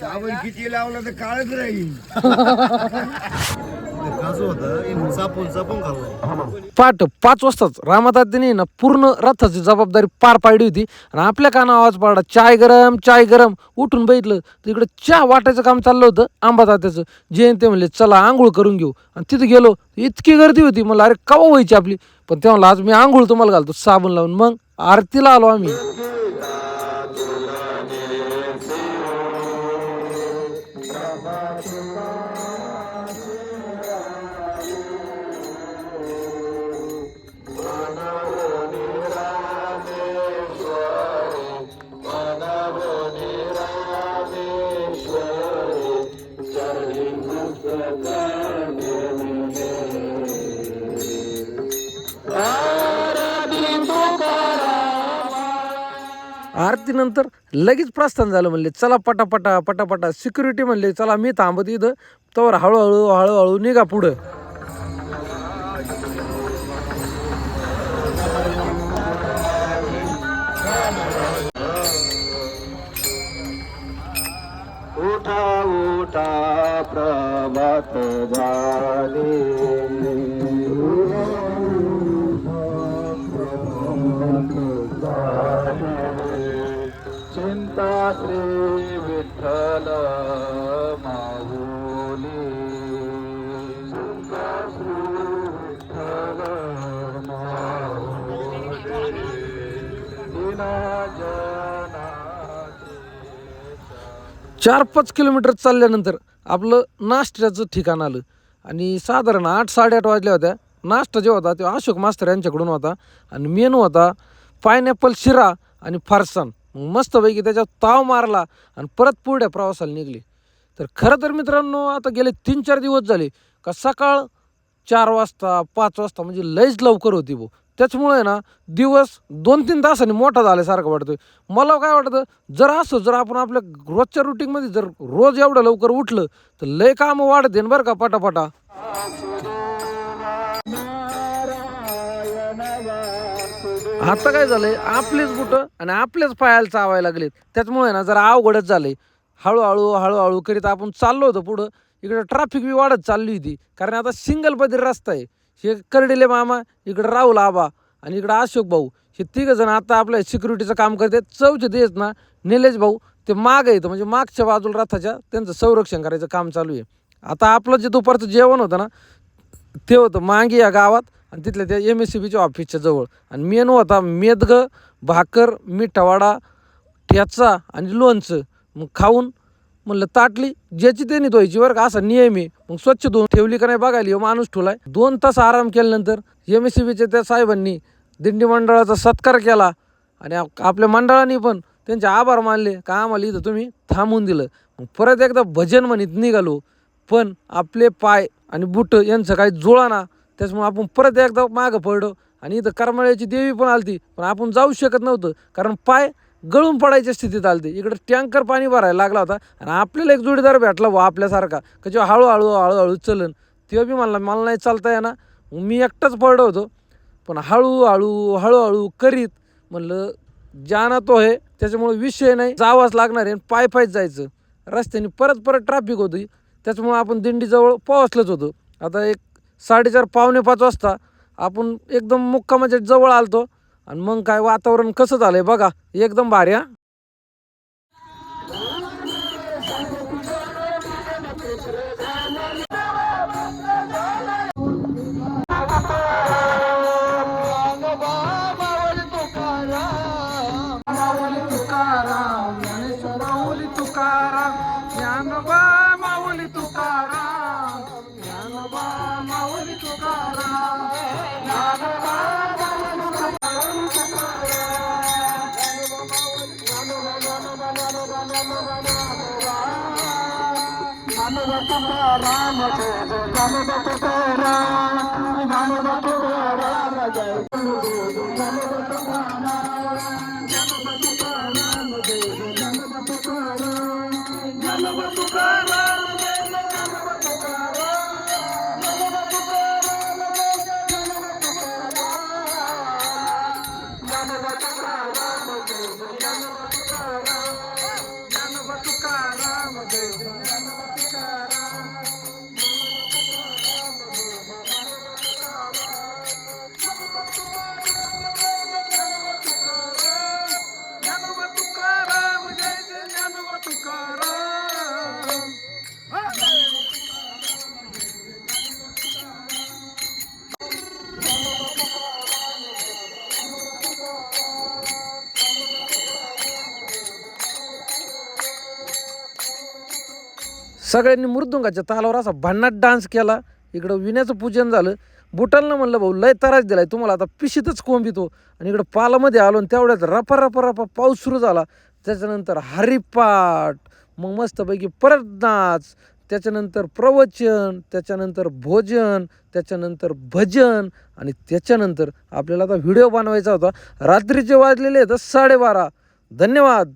आपण किती लावलं तर काळच राहील. पाठ 5 वाजताच रामातात्याने ना पूर्ण रथाची जबाबदारी पार पाडली होती आणि आपल्या काना आवाज पाडला, चाय गरम चाय गरम. उठून बघितलं तर इकडे चहा वाटायचं काम चाललं होतं आंबातात्याचं. जयंती म्हणले चला आंघोळ करून घेऊ. आणि तिथे गेलो इतकी गर्दी होती, मला अरे कवा व्हायची आपली. पण ते म्हणलं आज मी आंघोळ तुम्हाला घालतो साबण लावून. मग आरतीला आलो आम्ही. आरतीनंतर लगेच प्रस्थान झालं. म्हणले चला पटापटा पटापटा. सिक्युरिटी म्हणले चला मी थांबत इथं, तर हळूहळू हळूहळू निघा पुढं. उठा उठा प्रभात झाले, चिंता श्री विठ्ठल माऊली, चिंता श्री विठ्ठल माऊली, दिना जनाची. 4-5 किलोमीटर चालल्यानंतर आपलं नाश्त्याचं ठिकाण आलं आणि साधारण 8-8:30 वाजल्या होत्या. नाश्ता जे होता तो अशोक मास्तर यांच्याकडून होता आणि मेनू होता पायनॅपल शिरा आणि फरसाण. मस्तपैकी त्याच्यात ताव मारला आणि परत पुढे प्रवासाला निघले. तर खरं तर मित्रांनो आता गेले 3-4 दिवस झाले का सकाळ 4 वाजता 5 वाजता म्हणजे लईच लवकर होती भाऊ. त्याच्यामुळे ना दिवस 2-3 तासांनी मोठा झाल्यासारखं वाटतोय. मला काय वाटतं जर आपण आपल्या रोजच्या रुटीनमध्ये जर रोज एवढं लवकर उठलं तर लय कामं वाढते बरं का पटापटा. आता काय झालंय आपलेच बुटं आणि आपलेच पायाला चावायला लागलेत. त्याच्यामुळे ना जरा अवघडच झालंय. हळूहळू हळूहळू करीत आपण चाललो होतो पुढं. इकडे ट्रॅफिक बी वाढत चालली होती कारण आता सिंगल पदरी रस्ता आहे. हे करडेले मामा, इकडे राहुल आबा आणि इकडं अशोक भाऊ, हे तिघ जण आता आपल्या सिक्युरिटीचं काम करतात. चौथे तेच ना निलेश भाऊ, ते मागं येतं म्हणजे मागच्या बाजूला रथाच्या त्यांचं संरक्षण करायचं काम चालू आहे. आता आपलं जे दुपारचं जेवण होतं ना ते होतं मांगी या गावात आणि तिथल्या त्या MSCBच्या ऑफिसच्या जवळ. आणि मेनू होता मेदगं, भाकर, मिठावाडा, ठेचा आणि लोणचं. मग खाऊन म्हणलं ताटली ज्याची त्यांनी धुवायची बरं का, असा नियम आहे. मग स्वच्छ धुवून ठेवली का नाही बघायला माणूस ठेवलाय. 2 तास आराम केल्यानंतर MSCBच्या त्या साहेबांनी दिंडी मंडळाचा सत्कार केला आणि आपल्या मंडळाने पण त्यांचे आभार मानले का आम्हाला इथं तुम्ही थांबवून दिलं. मग परत एकदा भजन म्हणत निघालो. पण आपले पाय आणि बुट यांचं काही जुळाना. त्याच्यामुळे आपण परत एकदा मागं पडलो आणि इथं करमाळ्याची देवी पण आलती पण आपण जाऊ शकत नव्हतं कारण पाय गळून पडायच्या स्थितीत आलते. इकडं टँकर पाणी भरायला लागला होता आणि आपल्याला एक जोडीदार भेटला भाऊ आपल्यासारखा का जेव्हा हळूहळू हळूहळू चलन. तेव्हा बी मला नाही चालता येणार. मी एकटाच पडलो होतो पण हळूहळू हळूहळू करीत म्हणलं जाना तो आहे त्याच्यामुळे विषय नाही, जावंच लागणार आहे. पाय पायच जायचं. रस्त्याने परत ट्रॅफिक होती त्याच्यामुळे आपण दिंडीजवळ पोहोचलोच होतो. आता एक 4:30 पावणे 5 वाजता आपण एकदम मुक्कामाच्या जवळ आलतो आणि मग काय वातावरण कसं झालंय बघा एकदम भारी. सगळ्यांनी मृदुंगाच्या तालावर असा भन्नाट डान्स केला. इकडं विण्याचं पूजन झालं. बुटालनं म्हणलं भाऊ लय त्रास दिलाय तुम्हाला, आता पिशीतच कोंबितो. आणि इकडं पालामध्ये आलो आणि तेवढ्यात रपा रपा रपा पाऊस सुरू झाला. त्याच्यानंतर हरिपाठ, मग मस्तपैकी परत नाच, त्याच्यानंतर प्रवचन, त्याच्यानंतर भोजन, त्याच्यानंतर भजन आणि त्याच्यानंतर आपल्याला आता व्हिडिओ बनवायचा होता. रात्रीचे वाजलेले आहेत 12:30. धन्यवाद.